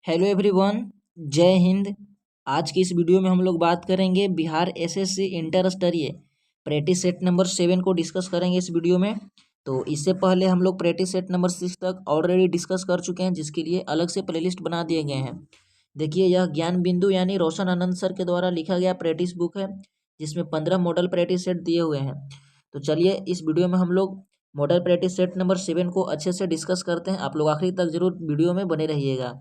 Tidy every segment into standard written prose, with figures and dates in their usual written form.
Hello everyone, जय हिंद। आज की इस वीडियो में हम लोग बात करेंगे बिहार एसएससी इंटर स्तरीय प्रैक्टिस सेट नंबर 7 को डिस्कस करेंगे इस वीडियो में। तो इससे पहले हम लोग प्रैक्टिस सेट नंबर 6 तक ऑलरेडी डिस्कस कर चुके हैं, जिसके लिए अलग से प्लेलिस्ट बना दिए गए हैं। देखिए, यह ज्ञान बिंदु यानी रोशन आनंद सर के द्वारा लिखा गया प्रैक्टिस बुक है, जिसमें 15 मॉडल प्रैक्टिस सेट दिए हुए हैं। तो चलिए इस वीडियो में हम लोग मॉडल प्रैक्टिस सेट नंबर 7 को अच्छे से डिस्कस करते हैं। आप लोग आखिरी तक जरूर वीडियो में बने रहिएगा।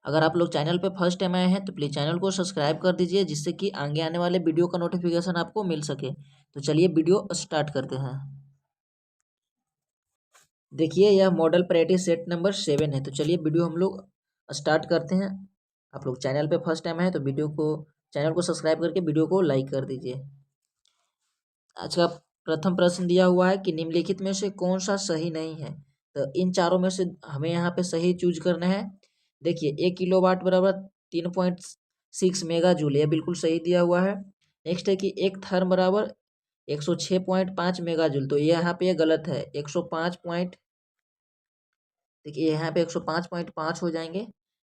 अगर आप लोग चैनल पे फर्स्ट टाइम आए हैं तो प्लीज़ चैनल को सब्सक्राइब कर दीजिए, जिससे कि आगे आने वाले वीडियो का नोटिफिकेशन आपको मिल सके। तो चलिए वीडियो स्टार्ट करते हैं। देखिए, यह मॉडल प्रैक्टिस सेट नंबर 7 है। तो चलिए वीडियो हम लोग स्टार्ट करते हैं। आप लोग चैनल पे फर्स्ट टाइम आए तो चैनल को सब्सक्राइब करके वीडियो को लाइक कर दीजिए। आज का प्रथम प्रश्न दिया हुआ है कि निम्नलिखित में से कौन सा सही नहीं है। तो इन चारों में से हमें यहाँ पे सही चूज करना है। देखिए, 1 किलोवाट बराबर 3.6 मेगा जूल, यह बिल्कुल सही दिया हुआ है। नेक्स्ट है कि एक थर्म बराबर 106.5 मेगा जूल, तो ये यहाँ पे ये गलत है। 105 पॉइंट, देखिए यहाँ पे 105.5 हो जाएंगे।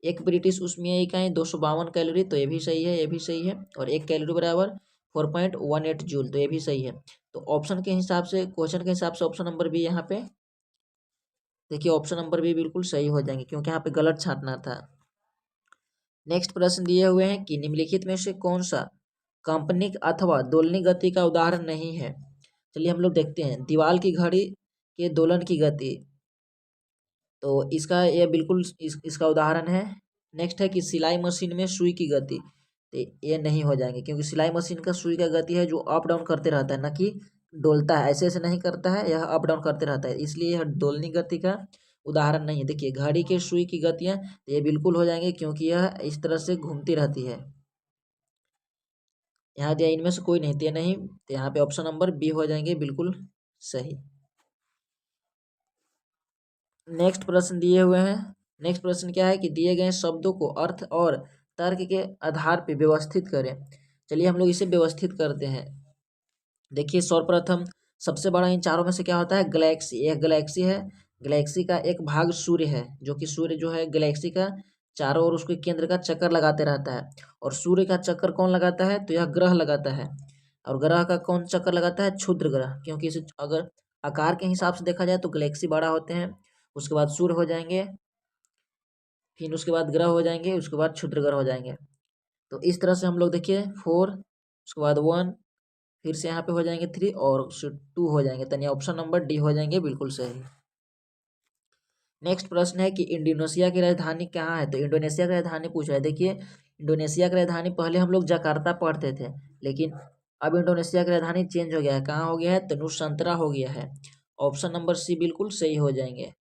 एक ब्रिटिश ऊष्मीय इकाई 252 कैलोरी, तो ये भी सही है, ये भी सही है। और 1 कैलोरी बराबर 4.18 जूल, तो ये भी सही है। तो ऑप्शन के हिसाब से, क्वेश्चन के हिसाब से ऑप्शन नंबर बी यहाँ पे, देखिए ऑप्शन नंबर बी बिल्कुल सही हो जाएंगे, क्योंकि यहाँ पे गलत छांटना था। नेक्स्ट प्रश्न दिए हुए हैं कि निम्नलिखित में से कौन सा काल्पनिक अथवा दोलनी गति का उदाहरण नहीं है। चलिए हम लोग देखते हैं। दीवार की घड़ी के दोलन की गति, तो इसका ये बिल्कुल इसका उदाहरण है। नेक्स्ट है कि सिलाई मशीन में सुई की गति, तो ये नहीं हो जाएंगे, क्योंकि सिलाई मशीन का सुई का गति है जो अप डाउन करते रहता है, ना कि डोलता है। ऐसे ऐसे नहीं करता है, यह अप डाउन करते रहता है, इसलिए यह दोलनी गति का उदाहरण नहीं है। देखिए, घड़ी के सुई की गतियाँ, तो ये बिल्कुल हो जाएंगे, क्योंकि यह इस तरह से घूमती रहती है। यहाँ दिया इनमें से कोई नहीं, तो ये नहीं, तो यहाँ पे ऑप्शन नंबर बी हो जाएंगे बिल्कुल सही। नेक्स्ट प्रश्न दिए हुए हैं। नेक्स्ट प्रश्न क्या है कि दिए गए शब्दों को अर्थ और तर्क के आधार पर व्यवस्थित करें। चलिए हम लोग इसे व्यवस्थित करते हैं। देखिए, सर्वप्रथम सबसे बड़ा इन चारों में से क्या होता है, गैलेक्सी। यह गैलेक्सी है। गैलेक्सी का एक भाग सूर्य है, जो कि सूर्य जो है गैलेक्सी का चारों ओर उसके केंद्र का चक्कर लगाते रहता है। और सूर्य का चक्कर कौन लगाता है, तो यह ग्रह लगाता है। और ग्रह का कौन चक्कर लगाता है, क्षुद्र ग्रह, क्योंकि इसे अगर आकार के हिसाब से देखा जाए तो गैलेक्सी बड़ा होते हैं, उसके बाद सूर्य हो जाएंगे, फिर उसके बाद ग्रह हो जाएंगे, उसके बाद क्षुद्र ग्रह हो जाएंगे। तो इस तरह से हम लोग देखिए 4, उसके बाद 1, फिर से यहाँ पे हो जाएंगे 3 और 2 हो जाएंगे। तो ऑप्शन नंबर डी हो जाएंगे बिल्कुल सही। नेक्स्ट प्रश्न है कि इंडोनेशिया की राजधानी कहाँ है। तो इंडोनेशिया की राजधानी पूछा है। देखिए, इंडोनेशिया की राजधानी पहले हम लोग जकार्ता पढ़ते थे, लेकिन अब इंडोनेशिया की राजधानी चेंज हो गया है। कहाँ हो गया है, तो नुसंतरा हो गया है। ऑप्शन नंबर सी बिल्कुल सही हो जाएंगे।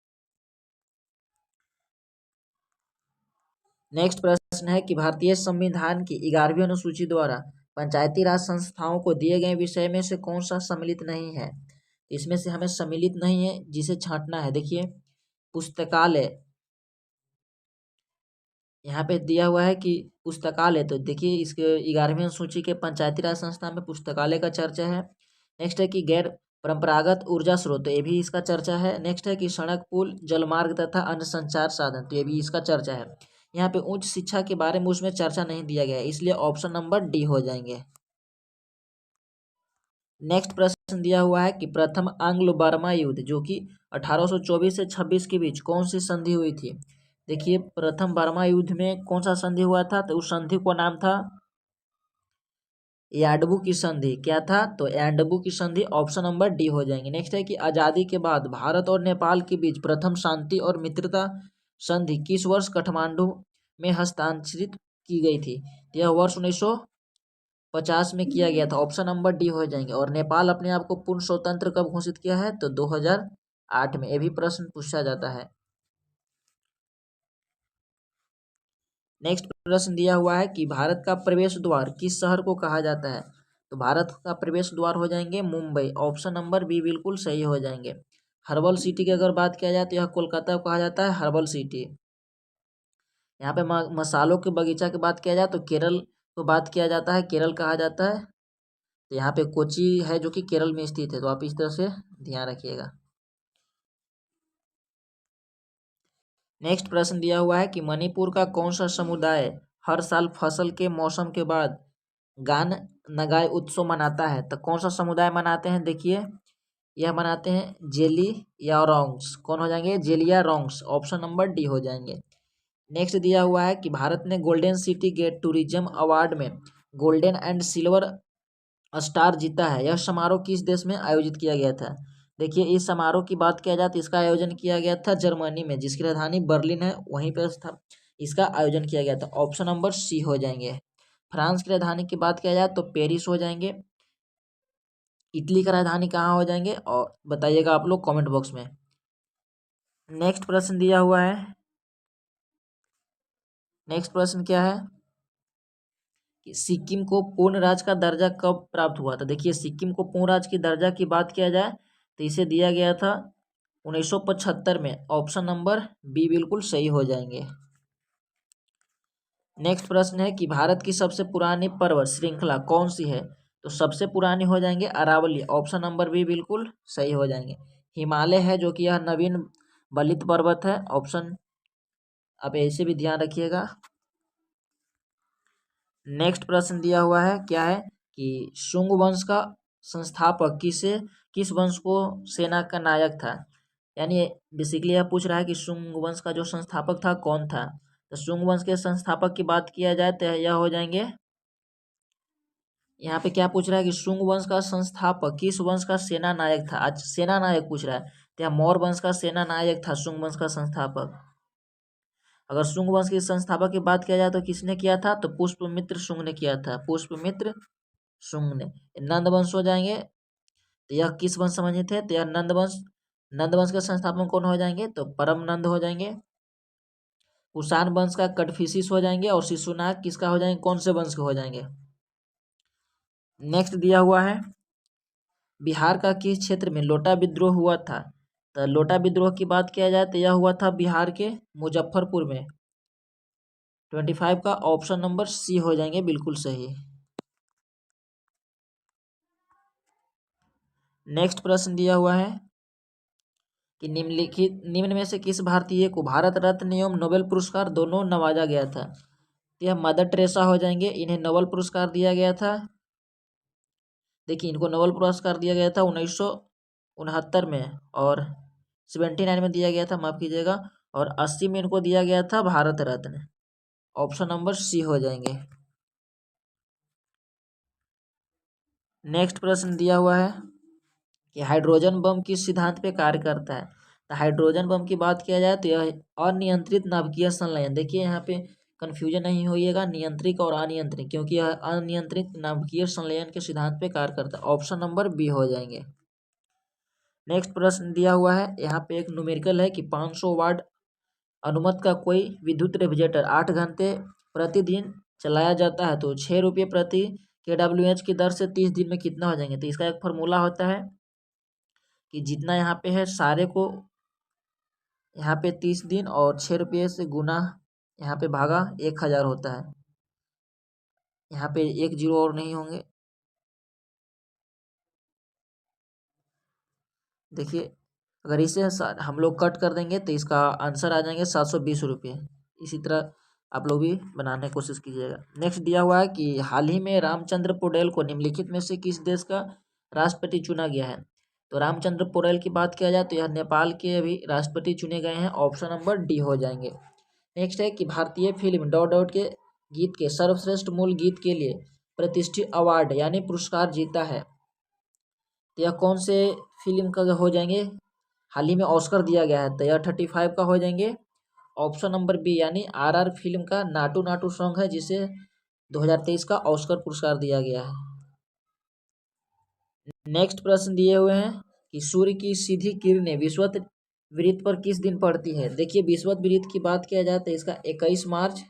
नेक्स्ट प्रश्न है कि भारतीय संविधान की 11वीं अनुसूची द्वारा पंचायती राज संस्थाओं को दिए गए विषय में से कौन सा सम्मिलित नहीं है। इसमें से हमें सम्मिलित नहीं है, जिसे छांटना है। देखिए, पुस्तकालय, यहाँ पे दिया हुआ है कि पुस्तकालय, तो देखिए इसके 11वीं अनुसूची के पंचायती राज संस्था में पुस्तकालय का चर्चा है। नेक्स्ट है कि गैर परंपरागत ऊर्जा स्रोत, तो ये भी इसका चर्चा है। नेक्स्ट है कि सड़क, पुल, जलमार्ग तथा अन्य संचार साधन, तो ये भी इसका चर्चा है। यहाँ पे उच्च शिक्षा के बारे में उसमें चर्चा नहीं दिया गया है, इसलिए ऑप्शन नंबर डी हो जाएंगे। नेक्स्ट प्रश्न दिया हुआ है कि प्रथम आंग्लो बर्मा युद्ध, जो कि 1824 से 26 के बीच कौन सी संधि हुई थी। देखिए, प्रथम बर्मा युद्ध में कौन सा संधि हुआ था, तो उस संधि को नाम था याडबू की संधि। क्या था, तो याडबू की संधि, ऑप्शन नंबर डी हो जाएंगे। नेक्स्ट है कि आजादी के बाद भारत और नेपाल के बीच प्रथम शांति और मित्रता संधि किस वर्ष काठमांडू में हस्ताक्षरित की गई थी। यह वर्ष 1950 में किया गया था। ऑप्शन नंबर डी हो जाएंगे। और नेपाल अपने आप को पूर्ण स्वतंत्र कब घोषित किया है, तो 2008 में। यह भी प्रश्न पूछा जाता है। नेक्स्ट प्रश्न दिया हुआ है कि भारत का प्रवेश द्वार किस शहर को कहा जाता है। तो भारत का प्रवेश द्वार हो जाएंगे मुंबई। ऑप्शन नंबर बी बिल्कुल सही हो जाएंगे। हर्बल सिटी की अगर बात किया जाए तो यह कोलकाता को कहा जाता है हर्बल सिटी। यहाँ पे मसालों के बगीचा की बात किया जाए तो केरल को बात किया जाता है, केरल कहा जाता है। तो यहाँ पे कोची है जो कि केरल में स्थित है, तो आप इस तरह से ध्यान रखिएगा। नेक्स्ट प्रश्न दिया हुआ है कि मणिपुर का कौन सा समुदाय हर साल फसल के मौसम के बाद गान नगाई उत्सव मनाता है? तो कौन सा समुदाय मनाते हैं? देखिए, यह मनाते हैं जेली या रोंग्स। कौन हो जाएंगे? जेलिया रोंग्स। ऑप्शन नंबर डी हो जाएंगे। नेक्स्ट दिया हुआ है कि भारत ने golden city gate tourism award में गोल्डन एंड सिल्वर स्टार जीता है। यह समारोह किस देश में आयोजित किया गया था? देखिए, इस समारोह की बात किया जाए तो इसका आयोजन किया गया था जर्मनी में, जिसकी राजधानी बर्लिन है, वहीं पर था इसका आयोजन किया गया था। ऑप्शन नंबर सी हो जाएंगे। फ्रांस की राजधानी की बात किया जाए तो पेरिस हो जाएंगे। इटली का राजधानी कहाँ हो जाएंगे? और बताइएगा आप लोग कमेंट बॉक्स में। नेक्स्ट प्रश्न दिया हुआ है, नेक्स्ट प्रश्न क्या है कि सिक्किम को पूर्ण राज्य का दर्जा कब प्राप्त हुआ था? देखिए, सिक्किम को पूर्ण राज्य की दर्जा की बात किया जाए तो इसे दिया गया था 1975 में। ऑप्शन नंबर बी बिल्कुल सही हो जाएंगे। नेक्स्ट प्रश्न है कि भारत की सबसे पुरानी पर्वत श्रृंखला कौन सी है? तो सबसे पुरानी हो जाएंगे अरावली। ऑप्शन नंबर बी बिल्कुल सही हो जाएंगे। हिमालय है, जो कि यह नवीन बलित पर्वत है। ऑप्शन आप ऐसे भी ध्यान रखिएगा। नेक्स्ट प्रश्न दिया हुआ है, क्या है कि शुंग वंश का संस्थापक किस वंश को सेना का नायक था? यानी बेसिकली यह पूछ रहा है कि शुंग वंश का जो संस्थापक था कौन था? तो शुंग वंश के संस्थापक की बात किया जाए तो यह हो जाएंगे, यहाँ पे क्या पूछ रहा है कि शुंग वंश का संस्थापक किस वंश का सेना नायक था? आज सेना नायक पूछ रहा है, तो यहाँ मौर्य वंश का सेना नायक था शुंग वंश का संस्थापक। अगर शुंग वंश के संस्थापक की बात किया जाए तो किसने किया था? तो पुष्पमित्र शुंग ने किया था। पुष्पमित्र शुंग ने। नंद वंश हो जाएंगे, तो यह किस वंश संबंधित है? तो यह नंद वंश। नंद वंश के संस्थापक कौन हो जाएंगे? तो परम नंद हो जाएंगे। कुषाण वंश का कटफिसिस हो जाएंगे। और शिशुनाग किसका हो जाएंगे? कौन से वंश के हो जाएंगे? नेक्स्ट दिया हुआ है, बिहार का किस क्षेत्र में लोटा विद्रोह हुआ था? तो लोटा विद्रोह की बात किया जाए तो यह हुआ था बिहार के मुजफ्फरपुर में। 25 का ऑप्शन नंबर सी हो जाएंगे बिल्कुल सही। नेक्स्ट प्रश्न दिया हुआ है कि निम्न में से किस भारतीय को भारत रत्न एवं नोबेल पुरस्कार दोनों नवाजा गया था? तो यह मदर टेरेसा हो जाएंगे। इन्हें नोबेल पुरस्कार दिया गया था। देखिए, इनको नोबेल पुरस्कार दिया गया था 1969 में, और 79 में दिया गया था, माफ कीजिएगा, और 80 में इनको दिया गया था Bharat Ratna. Option number C हो जाएंगे। नेक्स्ट प्रश्न दिया हुआ है कि हाइड्रोजन बम किस सिद्धांत पे कार्य करता है? तो हाइड्रोजन बम की बात किया जाए तो यह अनियंत्रित नाभिकीय संलयन। देखिए, यहाँ पे कंफ्यूजन नहीं होइएगा नियंत्रित और अनियंत्रित, क्योंकि यह अनियंत्रित नाभिकीय संलयन के सिद्धांत पे कार्य करता है। ऑप्शन नंबर बी हो जाएंगे। नेक्स्ट प्रश्न दिया हुआ है, यहाँ पे एक न्यूमेरिकल है कि 500 वाट अनुमत का कोई विद्युत रेफ्रिजरेटर 8 घंटे प्रतिदिन चलाया जाता है तो 6 रुपये प्रति kWh की दर से 30 दिन में कितना हो जाएंगे? तो इसका एक फॉर्मूला होता है कि जितना यहाँ पे है सारे को यहाँ पे 30 दिन और 6 रुपये से गुना यहाँ पे भागा 1000 होता है। यहाँ पे एक जीरो और नहीं होंगे। देखिए, अगर इसे हम लोग कट कर देंगे तो इसका आंसर आ जाएंगे 720 रुपये। इसी तरह आप लोग भी बनाने की कोशिश कीजिएगा। नेक्स्ट दिया हुआ है कि हाल ही में रामचंद्र पौडेल को निम्नलिखित में से किस देश का राष्ट्रपति चुना गया है? तो रामचंद्र पौडेल की बात किया जाए तो यह नेपाल के अभी राष्ट्रपति चुने गए हैं। ऑप्शन नंबर डी हो जाएंगे। नेक्स्ट है कि भारतीय फिल्म डॉट डॉट के गीत के सर्वश्रेष्ठ मूल गीत के लिए प्रतिष्ठित अवार्ड यानी पुरस्कार जीता है। तो यह कौन से फिल्म का हो जाएंगे? हाल ही में ऑस्कर दिया गया है, तो यह 35 का हो जाएंगे। ऑप्शन नंबर बी यानी आरआर फिल्म का नाटू नाटू सॉन्ग है, जिसे 2023 का ऑस्कर पुरस्कार दिया गया है। नेक्स्ट प्रश्न दिए हुए हैं कि सूर्य की सीधी किरणें विषुवत वृत्त पर किस दिन पड़ती है? देखिए, विषुवत वृत्त की बात किया जाए तो इसका 21 मार्च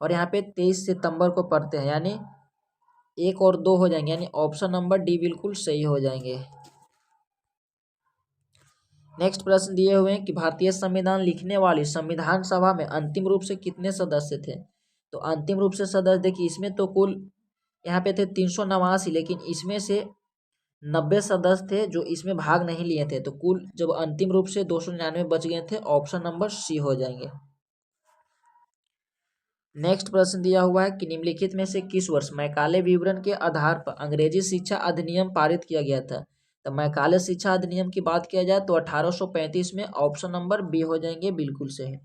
और यहाँ पे 23 सितंबर को पड़ते हैं, यानी 1 और 2 हो जाएंगे, यानी ऑप्शन नंबर डी बिल्कुल सही हो जाएंगे। नेक्स्ट प्रश्न दिए हुए हैं कि भारतीय संविधान लिखने वाली संविधान सभा में अंतिम रूप से कितने सदस्य थे? तो अंतिम रूप से सदस्य देखिए, इसमें तो कुल यहाँ पे थे 389, लेकिन इसमें से 90 सदस्य थे जो इसमें भाग नहीं लिए थे, तो कुल जब अंतिम रूप से 299 बच गए थे, ऑप्शन नंबर सी हो जाएंगे। नेक्स्ट प्रश्न दिया हुआ है कि निम्नलिखित में से किस वर्ष मैकाले विवरण के आधार पर अंग्रेजी शिक्षा अधिनियम पारित किया गया था। तो मैकाले शिक्षा अधिनियम की बात किया जाए तो 1835 में, ऑप्शन नंबर बी हो जाएंगे बिल्कुल सही।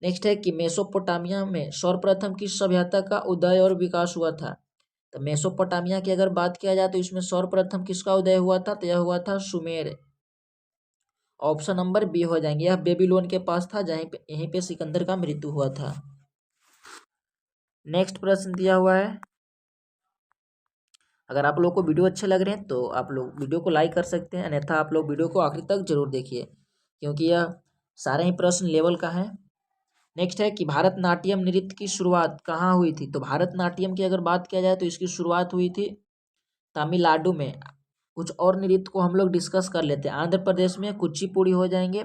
नेक्स्ट है कि मेसोपोटामिया में सर्वप्रथम किस सभ्यता का उदय और विकास हुआ था। तो मेसोपोटामिया की अगर बात किया जाए तो इसमें सर्वप्रथम किसका उदय हुआ था, तो यह हुआ था सुमेर, ऑप्शन नंबर बी हो जाएंगे। यह बेबीलोन के पास था, जहीं पे यहीं पे सिकंदर का मृत्यु हुआ था। नेक्स्ट प्रश्न दिया हुआ है, अगर आप लोग को वीडियो अच्छे लग रहे हैं तो आप लोग वीडियो को लाइक कर सकते हैं, अन्यथा आप लोग वीडियो को आखिर तक जरूर देखिए, क्योंकि यह सारे ही प्रश्न लेवल का है। नेक्स्ट है कि भारतनाट्यम नृत्य की शुरुआत कहाँ हुई थी। तो भारतनाट्यम की अगर बात किया जाए तो इसकी शुरुआत हुई थी तमिलनाडु में। कुछ और नृत्य को हम लोग डिस्कस कर लेते हैं। आंध्र प्रदेश में कुचिपुड़ी हो जाएंगे।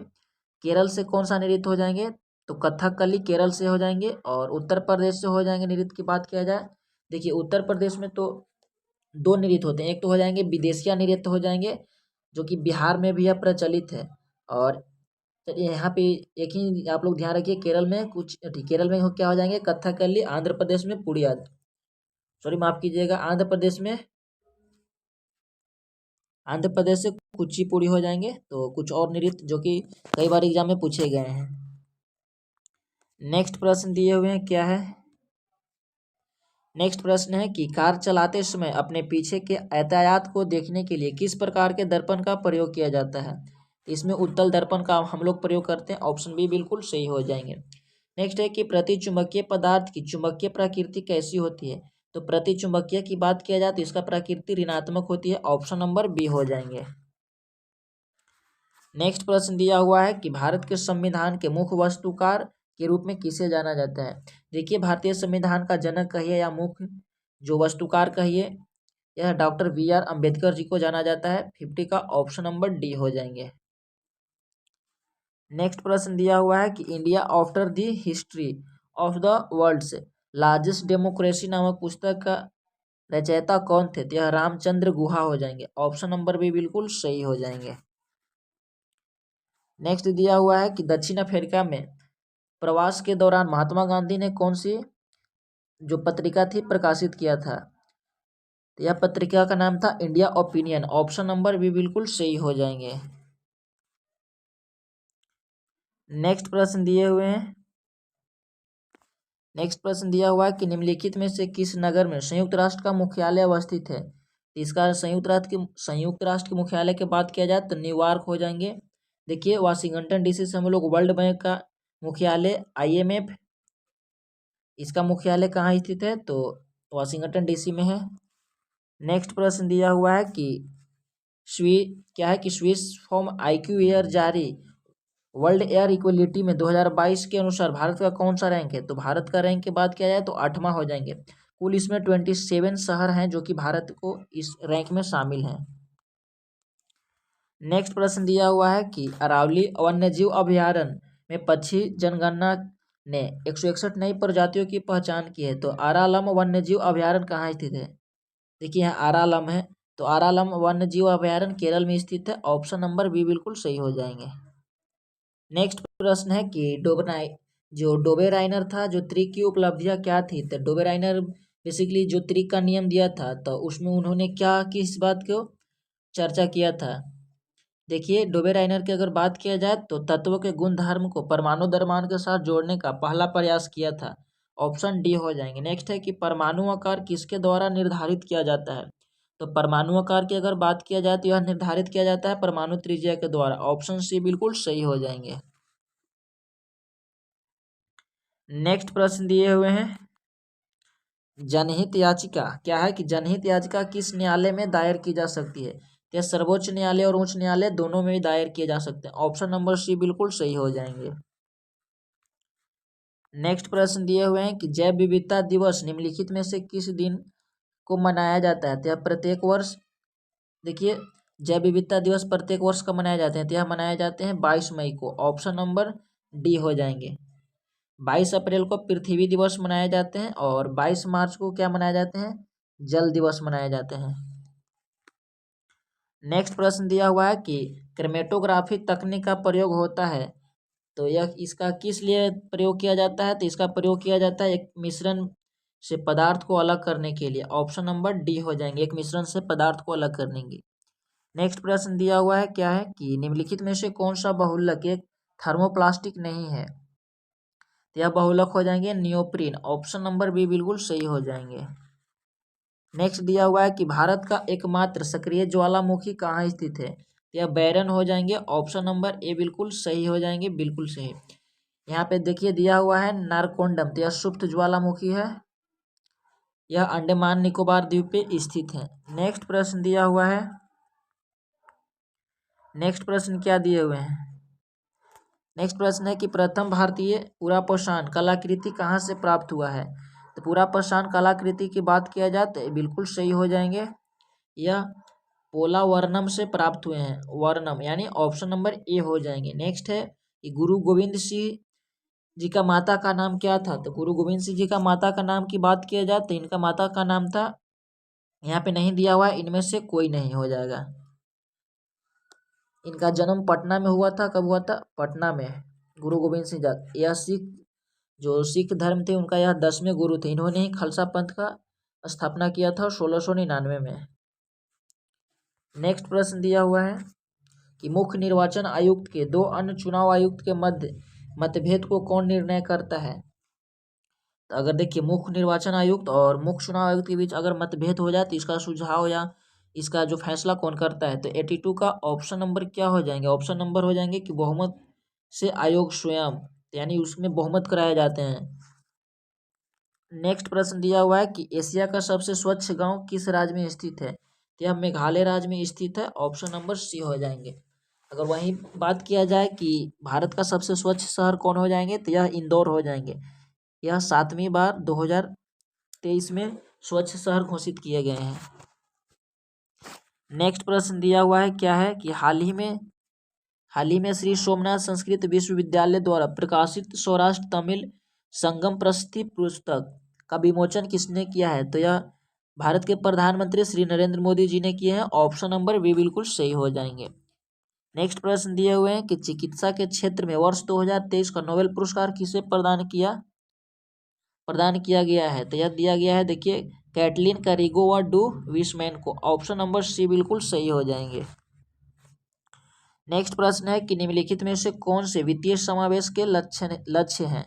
केरल से कौन सा नृत्य हो जाएंगे, तो कथकली केरल से हो जाएंगे। और उत्तर प्रदेश से हो जाएंगे नृत्य की बात किया जाए, देखिए उत्तर प्रदेश में तो दो नृत्य होते हैं, एक तो हो जाएंगे विदेशिया नृत्य हो जाएंगे, जो कि बिहार में भी यह प्रचलित है। और चलिए यहाँ पे एक ही आप लोग ध्यान रखिए, केरल में कुछ केरल में क्या हो जाएंगे कथकली, आंध्र प्रदेश में पुड़िया, सॉरी माफ कीजिएगा, आंध्र प्रदेश से कुचिपुड़ी हो जाएंगे। तो कुछ और नृत्य जो कि कई बार एग्जाम में पूछे गए हैं। नेक्स्ट प्रश्न दिए हुए हैं क्या है, नेक्स्ट प्रश्न है कि कार चलाते समय अपने पीछे के यातायात को देखने के लिए किस प्रकार के दर्पण का प्रयोग किया जाता है। इसमें उत्तल दर्पण का हम लोग प्रयोग करते हैं, ऑप्शन बी बिल्कुल सही हो जाएंगे। नेक्स्ट है कि प्रति चुंबकीय पदार्थ की चुंबकीय प्रकृति कैसी होती है। तो प्रति चुंबकीय की बात किया जाए तो इसका प्रकृति ऋणात्मक होती है, ऑप्शन नंबर बी हो जाएंगे। नेक्स्ट प्रश्न दिया हुआ है कि भारत के संविधान के मुख्य वस्तुकार के रूप में किसे जाना जाता है। देखिए भारतीय संविधान का जनक कहिए या मुख्य जो वस्तुकार कहिए, यह डॉक्टर बी.आर. अम्बेडकर जी को जाना जाता है। 50 का ऑप्शन नंबर डी हो जाएंगे। नेक्स्ट प्रश्न दिया हुआ है कि India after the history of the world's largest democracy नामक पुस्तक का रचयिता कौन थे। तो यह रामचंद्र गुहा हो जाएंगे, ऑप्शन नंबर भी बिल्कुल सही हो जाएंगे। नेक्स्ट दिया हुआ है कि दक्षिण अफ्रीका में प्रवास के दौरान महात्मा गांधी ने कौन सी जो पत्रिका थी प्रकाशित किया था। तो यह पत्रिका का नाम था इंडिया ओपिनियन, ऑप्शन नंबर भी बिल्कुल सही हो जाएंगे। नेक्स्ट प्रश्न दिए हुए हैं, नेक्स्ट प्रश्न दिया हुआ है कि निम्नलिखित में से किस नगर में संयुक्त राष्ट्र का मुख्यालय अवस्थित है। इसका संयुक्त राष्ट्र के मुख्यालय की बात किया जाए तो न्यूयॉर्क हो जाएंगे। देखिए वाशिंगटन डीसी से हम लोग वर्ल्ड बैंक का मुख्यालय, IMF इसका मुख्यालय कहाँ स्थित है, तो वाशिंगटन डीसी में है। नेक्स्ट प्रश्न दिया हुआ है कि स्वी क्या है कि स्विस फॉर्म IQ एयर जारी वर्ल्ड एयर इक्वलिटी में 2022 के अनुसार भारत का कौन सा रैंक है। तो भारत का रैंक की बात किया जाए तो 8वां हो जाएंगे। कुल इसमें 27 शहर हैं जो कि भारत को इस रैंक में शामिल हैं। नेक्स्ट प्रश्न दिया हुआ है कि अरावली वन्यजीव अभयारण्य में पक्षी जनगणना ने 161 नई प्रजातियों की पहचान की है। तो आरालम वन्यजीव अभयारण्य कहाँ स्थित है, देखिए यहाँ आरालम है, तो आरालम वन्यजीव अभयारण्य केरल में स्थित है, ऑप्शन नंबर बी बिल्कुल सही हो जाएंगे। नेक्स्ट प्रश्न है कि डोबे राइनर था, जो त्रिक की उपलब्धियां क्या थी। तो डोबे राइनर बेसिकली जो त्रिक का नियम दिया था, तो उसमें उन्होंने क्या किस बात को चर्चा किया था। देखिए डोबे राइनर की अगर बात किया जाए तो तत्वों के गुण धर्म को परमाणु द्रव्यमान के साथ जोड़ने का पहला प्रयास किया था, ऑप्शन डी हो जाएंगे। नेक्स्ट है कि परमाणु आकार किसके द्वारा निर्धारित किया जाता है। तो परमाणु आकार की अगर बात किया जाए तो यह निर्धारित किया जाता है परमाणु त्रिज्या के द्वारा, ऑप्शन सी बिल्कुल सही हो जाएंगे। नेक्स्ट प्रश्न दिए हुए हैं, जनहित याचिका क्या है कि जनहित याचिका किस न्यायालय में दायर की जा सकती है। यह सर्वोच्च न्यायालय और उच्च न्यायालय दोनों में ही दायर किए जा सकते हैं, ऑप्शन नंबर सी बिल्कुल सही हो जाएंगे। नेक्स्ट प्रश्न दिए हुए हैं कि जैव विविधता दिवस निम्नलिखित में से किस दिन को मनाया जाता है। तो यह प्रत्येक वर्ष, देखिए जैव विविधता दिवस प्रत्येक वर्ष का मनाए जाते हैं, तो यह मनाए जाते हैं 22 मई को, ऑप्शन नंबर डी हो जाएंगे। 22 अप्रैल को पृथ्वी दिवस मनाए जाते हैं और 22 मार्च को क्या मनाए जाते हैं, जल दिवस मनाए जाते हैं। नेक्स्ट प्रश्न दिया हुआ है कि क्रोमेटोग्राफी तकनीक का प्रयोग होता है, तो यह इसका किस लिए प्रयोग किया जाता है? तो इसका प्रयोग किया जाता है एक मिश्रण से पदार्थ को अलग करने के लिए। ऑप्शन नंबर डी हो जाएंगे, एक मिश्रण से पदार्थ को अलग करने की। नेक्स्ट प्रश्न दिया हुआ है क्या है कि निम्नलिखित में से कौन सा बहुलक एक थर्मोप्लास्टिक नहीं है? तो यह बहुलक हो जाएंगे नियोप्रीन। ऑप्शन नंबर बी बिल्कुल सही हो जाएंगे। नेक्स्ट दिया हुआ है कि भारत का एकमात्र सक्रिय ज्वालामुखी कहाँ स्थित है? तो यह बैरन हो जाएंगे। ऑप्शन नंबर ए बिल्कुल सही हो जाएंगे, बिल्कुल सही। यहाँ पे देखिए दिया हुआ है नारकोंडम, तो यह सुप्त ज्वालामुखी है, यह अंडमान निकोबार द्वीप पे स्थित है। नेक्स्ट प्रश्न दिया हुआ है, नेक्स्ट प्रश्न क्या दिए हुए हैं? नेक्स्ट प्रश्न है कि प्रथम भारतीय पुरापाषाण कलाकृति कहाँ से प्राप्त हुआ है? तो पुरापाषाण कलाकृति की बात किया जाए तो बिल्कुल सही हो जाएंगे, यह पोलावर्नम से प्राप्त हुए हैं। वर्नम यानी ऑप्शन नंबर ए हो जाएंगे। नेक्स्ट है कि गुरु गोविंद सिंह जी का माता का नाम क्या था? तो गुरु गोविंद सिंह जी का माता का नाम की बात किया जाए तो इनका माता का नाम था, यहाँ पे नहीं दिया हुआ है, इनमें से कोई नहीं हो जाएगा। इनका जन्म पटना में हुआ था। कब हुआ था? पटना में। गुरु गोविंद सिंह जी यह सिख धर्म थे उनका यह 10वें गुरु थे। इन्होंने ही खालसा पंथ का स्थापना किया था 1699 में। नेक्स्ट प्रश्न दिया हुआ है कि मुख्य निर्वाचन आयुक्त के दो अन्य चुनाव आयुक्त के मध्य मतभेद को कौन निर्णय करता है? तो अगर देखिए मुख्य निर्वाचन आयुक्त और मुख्य चुनाव आयुक्त के बीच अगर मतभेद हो जाए तो इसका सुझाव या इसका जो फैसला कौन करता है? तो 82 का ऑप्शन नंबर क्या हो जाएंगे? ऑप्शन नंबर हो जाएंगे कि बहुमत से आयोग स्वयं, यानी उसमें बहुमत कराए जाते हैं। नेक्स्ट प्रश्न दिया हुआ है कि एशिया का सबसे स्वच्छ गांव किस राज्य में स्थित है? तो यह मेघालय राज्य में स्थित है। ऑप्शन नंबर सी हो जाएंगे। अगर वहीं बात किया जाए कि भारत का सबसे स्वच्छ शहर कौन हो जाएंगे? तो यह इंदौर हो जाएंगे। यह 7वीं बार 2023 में स्वच्छ शहर घोषित किए गए हैं। नेक्स्ट प्रश्न दिया हुआ है क्या है कि हाल ही में श्री सोमनाथ संस्कृत विश्वविद्यालय द्वारा प्रकाशित सौराष्ट्र तमिल संगम प्रशस्ति पुस्तक का विमोचन किसने किया है? तो यह भारत के प्रधानमंत्री श्री नरेंद्र मोदी जी ने किए हैं। ऑप्शन नंबर बी बिल्कुल सही हो जाएंगे। नेक्स्ट प्रश्न दिए हुए हैं कि चिकित्सा के क्षेत्र में वर्ष 2023 का नोबेल पुरस्कार किसे प्रदान किया गया है? तो यह दिया गया है देखिए कैटलिन कैरिगो व डू विशमैन को। ऑप्शन नंबर सी बिल्कुल सही हो जाएंगे। नेक्स्ट प्रश्न है कि निम्नलिखित में से कौन से वित्तीय समावेश के लक्ष्य हैं?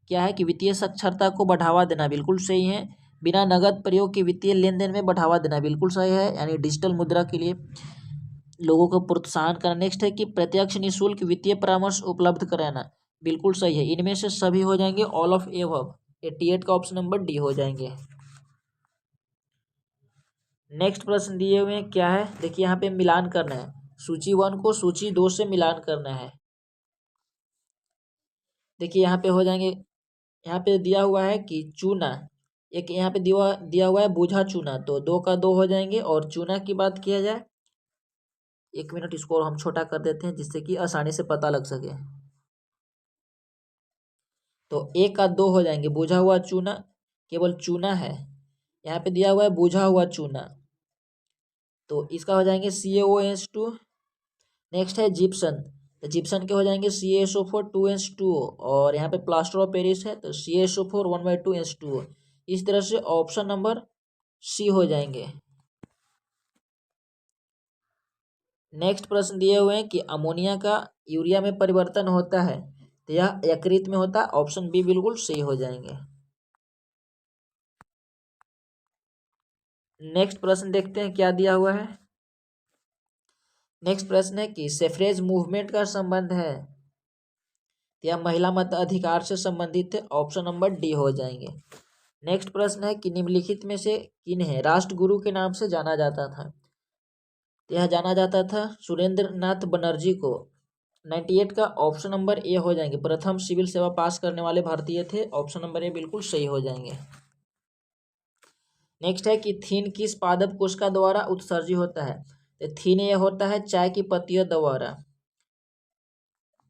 क्या है कि वित्तीय साक्षरता को बढ़ावा देना, बिल्कुल सही है। बिना नगद प्रयोग के वित्तीय लेन देन में बढ़ावा देना, बिल्कुल सही है, यानी डिजिटल मुद्रा के लिए लोगों को प्रोत्साहन करना। नेक्स्ट है कि प्रत्यक्ष निःशुल्क वित्तीय परामर्श उपलब्ध कराना, बिल्कुल सही है। इनमें से सभी हो जाएंगे ऑल ऑफ एबव। 88 का ऑप्शन नंबर डी हो जाएंगे। नेक्स्ट प्रश्न दिए हुए हैं क्या है? देखिए यहाँ पे मिलान करना है, सूची 1 को सूची 2 से मिलान करना है। देखिए यहाँ पे हो जाएंगे, यहाँ पे दिया हुआ है कि चूना, एक यहाँ पे दिया हुआ है बूझा चूना, तो 2 का 2 हो जाएंगे। और चूना की बात किया जाए, 1 मिनट इसको हम छोटा कर देते हैं जिससे कि आसानी से पता लग सके। तो 1 का 2 हो जाएंगे। बूझा हुआ चूना केवल चूना है, यहाँ पे दिया हुआ है बूझा हुआ चूना, तो इसका हो जाएंगे CaOH2। नेक्स्ट है जिप्सन, तो जिप्सन के हो जाएंगे CaSO4 2H2O। और यहाँ पे प्लास्टर ऑफ पेरिस है तो CaSO4 1/2H2O। इस तरह से ऑप्शन नंबर सी हो जाएंगे। नेक्स्ट प्रश्न दिए हुए हैं कि अमोनिया का यूरिया में परिवर्तन होता है, तो यह यकृत में होता है। ऑप्शन बी बिल्कुल सही हो जाएंगे। नेक्स्ट प्रश्न देखते हैं क्या दिया हुआ है। नेक्स्ट प्रश्न है कि सेफ्रेज मूवमेंट का संबंध है, तो यह महिला मत अधिकार से संबंधित है। ऑप्शन नंबर डी हो जाएंगे। नेक्स्ट प्रश्न है कि निम्नलिखित में से किन्हें राष्ट्रगुरु के नाम से जाना जाता था? तो यह जाना जाता था सुरेंद्र नाथ बनर्जी को। 98 का ऑप्शन नंबर ए हो जाएंगे, प्रथम सिविल सेवा पास करने वाले भारतीय थे। ऑप्शन नंबर ए बिल्कुल सही हो जाएंगे। नेक्स्ट है कि थीन किस पादप कोशिका द्वारा उत्सर्जित होता है? तो थीन ये होता है चाय की पत्तियों द्वारा।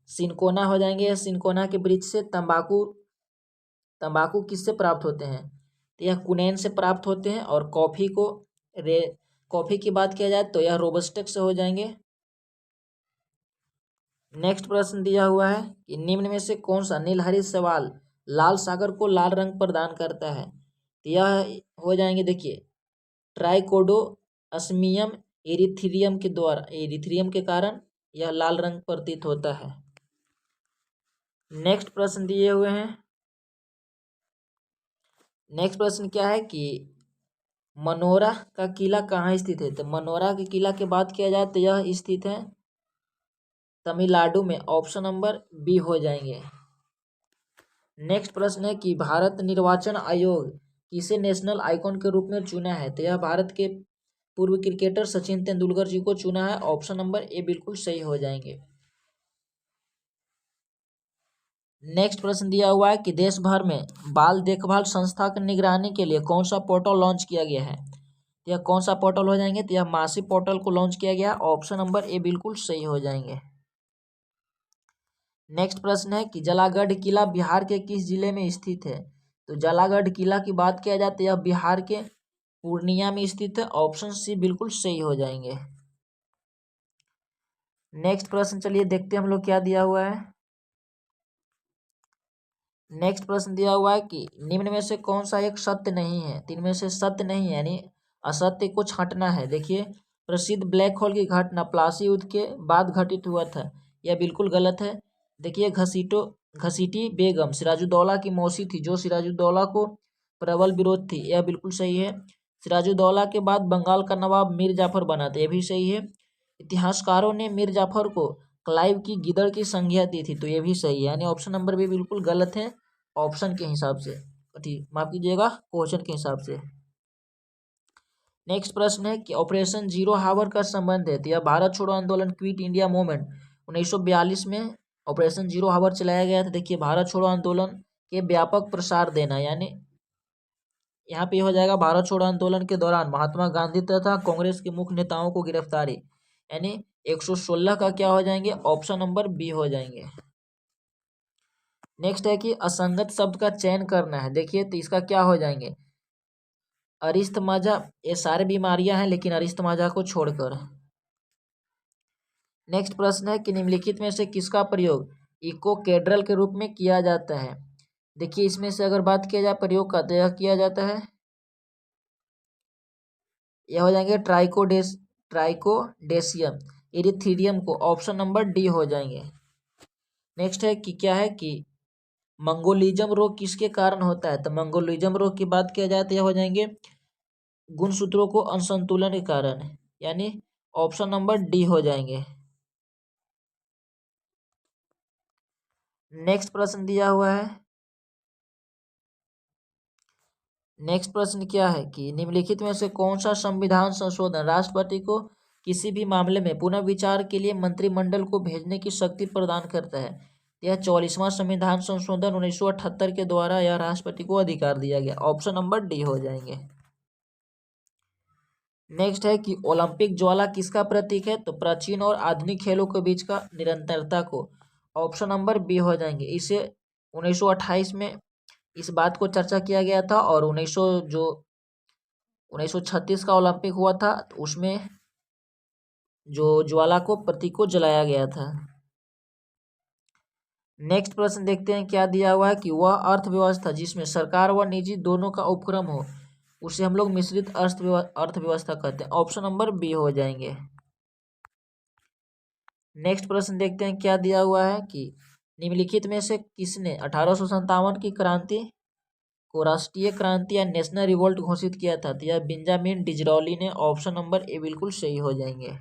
सिनकोना हो जाएंगे, सिनकोना के वृक्ष से। तंबाकू किससे प्राप्त होते हैं? तो यह कुनैन से प्राप्त होते हैं। और कॉफ़ी की बात किया जाए तो यह रोबस्टेक से हो जाएंगे। नेक्स्ट प्रश्न दिया हुआ है कि निम्न में से कौन सा नीलहरित शैवाल लाल सागर को लाल रंग प्रदान करता है, तो यह हो जाएंगे देखिए ट्राइकोडो अस्मियम एरिथ्रियम के कारण यह लाल रंग प्रतीत होता है। नेक्स्ट प्रश्न दिए हुए हैं। नेक्स्ट प्रश्न क्या है कि मनोरा का किला कहाँ स्थित है, तो मनोरा के किला की बात किया जाए तो यह स्थित है तमिलनाडु में, ऑप्शन नंबर बी हो जाएंगे। नेक्स्ट प्रश्न है कि भारत निर्वाचन आयोग किसे नेशनल आइकॉन के रूप में चुना है, तो यह भारत के पूर्व क्रिकेटर सचिन तेंदुलकर जी को चुना है, ऑप्शन नंबर ए बिल्कुल सही हो जाएंगे। नेक्स्ट प्रश्न दिया हुआ है कि देश भर में बाल देखभाल संस्था की निगरानी के लिए कौन सा पोर्टल लॉन्च किया गया है, तो यह कौन सा पोर्टल हो जाएंगे, तो यह मासी पोर्टल को लॉन्च किया गया, ऑप्शन नंबर ए बिल्कुल सही हो जाएंगे। नेक्स्ट प्रश्न है कि जलागढ़ किला बिहार के किस जिले में स्थित है, तो जलागढ़ किला की बात किया जाए तो यह बिहार के पूर्णिया में स्थित है, ऑप्शन सी बिल्कुल सही हो जाएंगे। नेक्स्ट प्रश्न चलिए देखते हैं हम लोग क्या दिया हुआ है। नेक्स्ट प्रश्न दिया हुआ है कि निम्न में से कौन सा एक सत्य नहीं है, तीन में से सत्य नहीं है यानी असत्य को छांटना है। देखिए प्रसिद्ध ब्लैक होल की घटना प्लासी युद्ध के बाद घटित हुआ था, यह बिल्कुल गलत है। देखिए घसीटी बेगम सिराजुद्दौला की मौसी थी जो सिराजुद्दौला को प्रबल विरोध थी, यह बिल्कुल सही है। सिराजुद्दौला के बाद बंगाल का नवाब मीर जाफर बना था, यह भी सही है। इतिहासकारों ने मीर जाफर को क्लाइव की गिदड़ की संज्ञा दी थी, तो ये भी सही है, यानी ऑप्शन नंबर भी बिल्कुल गलत है ऑप्शन के हिसाब से, ठीक माफ कीजिएगा क्वेश्चन के हिसाब से। नेक्स्ट प्रश्न है कि ऑपरेशन जीरो हावर का संबंध है, तो यह भारत छोड़ो आंदोलन क्विट इंडिया मूवमेंट 1942 में ऑपरेशन जीरो हावर चलाया गया था। देखिए भारत छोड़ो आंदोलन के व्यापक प्रसार देना, यानी यहाँ पे हो जाएगा भारत छोड़ो आंदोलन के दौरान महात्मा गांधी तथा कांग्रेस के मुख्य नेताओं को गिरफ्तारी, यानी 116 का क्या हो जाएंगे, ऑप्शन नंबर बी हो जाएंगे। नेक्स्ट है कि असंगत शब्द का चयन करना है, देखिए तो इसका क्या हो जाएंगे अरिस्थमाजा, ये सारे बीमारियां हैं लेकिन अरिस्थमाजा को छोड़कर। नेक्स्ट प्रश्न है कि निम्नलिखित में से किसका प्रयोग इकोकेड्रल के रूप में किया जाता है। देखिए इसमें से अगर बात किया जाए प्रयोग का तो यह किया जाता है, यह हो जाएंगे ट्राइकोडेसियम एरिथ्रियम को, ऑप्शन नंबर डी हो जाएंगे। नेक्स्ट है कि क्या है कि मंगोलिज्म रोग किसके कारण होता है, तो मंगोलिज्म रोग की बात किया जाए तो यह हो जाएंगे गुणसूत्रों को असंतुलन के कारण, यानी ऑप्शन नंबर डी हो जाएंगे। नेक्स्ट प्रश्न दिया हुआ है। नेक्स्ट प्रश्न क्या है कि निम्नलिखित में से कौन सा संविधान संशोधन राष्ट्रपति को किसी भी मामले में पुनः विचार के लिए मंत्रिमंडल को भेजने की शक्ति प्रदान करता है। यह 44वां संविधान संशोधन 1978 के द्वारा यह राष्ट्रपति को अधिकार दिया गया, ऑप्शन नंबर डी हो जाएंगे। नेक्स्ट है कि ओलंपिक ज्वाला किसका प्रतीक है, तो प्राचीन और आधुनिक खेलों के बीच का निरंतरता को, ऑप्शन नंबर बी हो जाएंगे। इसे 1928 में इस बात को चर्चा किया गया था और 1936 का ओलंपिक हुआ था तो उसमें जो ज्वाला को प्रतीक को जलाया गया था। नेक्स्ट प्रश्न देखते हैं क्या दिया हुआ है कि वह अर्थव्यवस्था जिसमें सरकार व निजी दोनों का उपक्रम हो उसे हम लोग मिश्रित अर्थव्यवस्था कहते हैं, ऑप्शन नंबर बी हो जाएंगे। नेक्स्ट प्रश्न देखते हैं क्या दिया हुआ है कि निम्नलिखित में से किसने 1857 की क्रांति को राष्ट्रीय क्रांति या नेशनल रिवोल्ट घोषित किया था, तो यह बेंजामिन डिज़रायली ने, ऑप्शन नंबर ए बिल्कुल सही हो जाएंगे।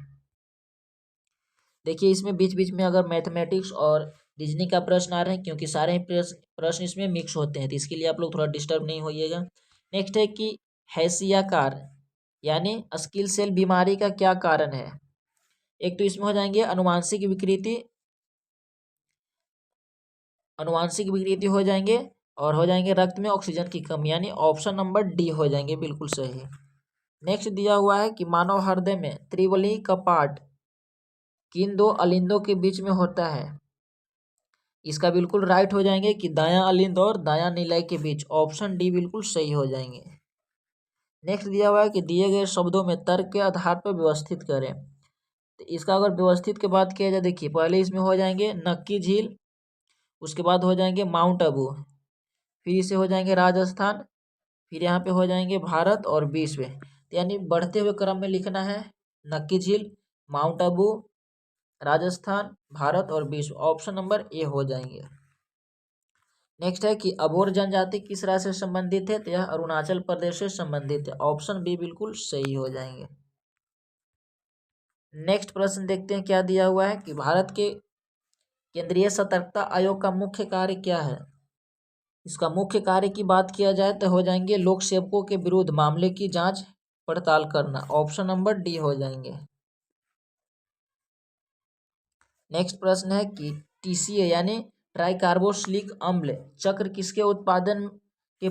देखिए इसमें बीच बीच में अगर मैथमेटिक्स और रीजनिंग का प्रश्न आ रहे हैं क्योंकि सारे ही प्रश्न इसमें मिक्स होते हैं, तो इसके लिए आप लोग थोड़ा डिस्टर्ब नहीं होइएगा। नेक्स्ट है कि हैसियाकार यानी स्किल सेल बीमारी का क्या कारण है। एक तो इसमें हो जाएंगे अनुवांशिक विकृति हो जाएंगे और हो जाएंगे रक्त में ऑक्सीजन की कमी, यानी ऑप्शन नंबर डी हो जाएंगे बिल्कुल सही। नेक्स्ट दिया हुआ है कि मानव हृदय में त्रिवली कपाट किन दो अलिंदों के बीच में होता है। इसका बिल्कुल राइट हो जाएंगे कि दायां अलिंद और दायां निलय के बीच, ऑप्शन डी बिल्कुल सही हो जाएंगे। नेक्स्ट दिया हुआ है कि दिए गए शब्दों में तर्क के आधार पर व्यवस्थित करें। तो इसका अगर व्यवस्थित के बात किया जाए, देखिए पहले इसमें हो जाएंगे नक्की झील, उसके बाद हो जाएंगे माउंट आबू, फिर इसे हो जाएंगे राजस्थान, फिर यहाँ पे हो जाएंगे भारत और विश्व। तो यानी बढ़ते हुए क्रम में लिखना है, नक्की झील, माउंट आबू, राजस्थान, भारत और विश्व। ऑप्शन नंबर ए हो जाएंगे। नेक्स्ट है कि अबोर जनजाति किस राज्य से संबंधित है, तो यह अरुणाचल प्रदेश से संबंधित है। ऑप्शन बी बिल्कुल सही हो जाएंगे। नेक्स्ट प्रश्न देखते हैं क्या दिया हुआ है कि भारत के केंद्रीय सतर्कता आयोग का मुख्य कार्य क्या है। इसका मुख्य कार्य की बात किया जाए तो हो जाएंगे लोक सेवकों के विरुद्ध मामले की जांच पड़ताल करना। ऑप्शन नंबर डी हो जाएंगे। नेक्स्ट प्रश्न है कि टीसीए यानी ट्राइकार्बोक्सिलिक अम्ल चक्र किसके उत्पादन के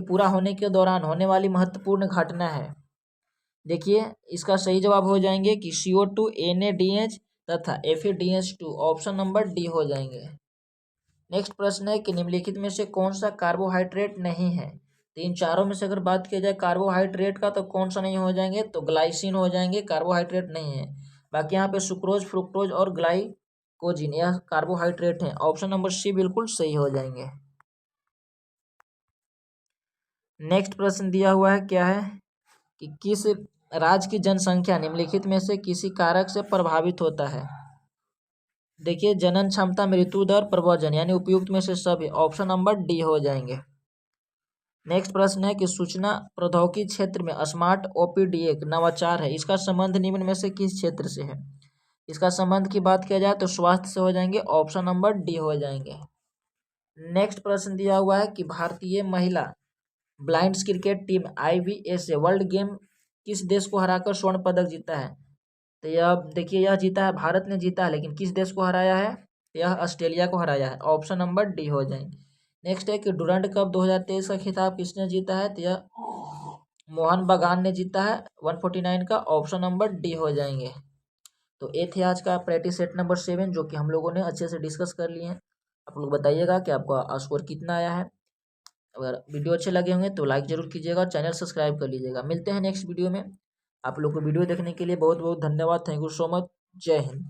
पूरा होने के दौरान होने वाली महत्वपूर्ण घटना है। देखिए इसका सही जवाब हो जाएंगे कि CO2, NADH तथा FADH2। ऑप्शन नंबर डी हो जाएंगे। नेक्स्ट प्रश्न है कि निम्नलिखित में से कौन सा कार्बोहाइड्रेट नहीं है। तो इन चारों में से अगर बात की जाए कार्बोहाइड्रेट का, तो कौन सा नहीं हो जाएंगे, तो ग्लाइसिन हो जाएंगे, कार्बोहाइड्रेट नहीं है। बाकी यहाँ पे सुक्रोज, फ्रुक्टोज और ग्लाइकोजिन यह कार्बोहाइड्रेट है। ऑप्शन नंबर सी बिल्कुल सही हो जाएंगे। नेक्स्ट प्रश्न दिया हुआ है क्या है कि किस राज्य की जनसंख्या निम्नलिखित में से किसी कारक से प्रभावित होता है। देखिए जनन क्षमता, मृत्यु दर, प्रव्रजन यानी उपयुक्त में से सभी। ऑप्शन नंबर डी हो जाएंगे। नेक्स्ट प्रश्न है कि सूचना प्रौद्योगिकी क्षेत्र में स्मार्ट ओपीडी एक नवाचार है, इसका संबंध निम्न में से किस क्षेत्र से है। इसका संबंध की बात किया जाए तो स्वास्थ्य से हो जाएंगे। ऑप्शन नंबर डी हो जाएंगे। नेक्स्ट प्रश्न दिया हुआ है कि भारतीय महिला blinds cricket team IBA world game किस देश को हराकर स्वर्ण पदक जीता है। तो यह देखिए यह जीता है, भारत ने जीता है, लेकिन किस देश को हराया है, यह ऑस्ट्रेलिया को हराया है। ऑप्शन नंबर डी हो जाएंगे। नेक्स्ट है कि डुरंड कप 2023 का खिताब किसने जीता है, तो यह मोहन बगान ने जीता है 149 का। ऑप्शन नंबर डी हो जाएंगे। तो ये थे आज का प्रैक्टिस सेट नंबर 7 जो कि हम लोगों ने अच्छे से डिस्कस कर लिए हैं। आप लोग बताइएगा कि आपका स्कोर कितना आया है। अगर वीडियो अच्छे लगे होंगे तो लाइक जरूर कीजिएगा, चैनल सब्सक्राइब कर लीजिएगा। मिलते हैं नेक्स्ट वीडियो में। आप लोग को वीडियो देखने के लिए बहुत बहुत धन्यवाद। Thank you so much. जय हिंद।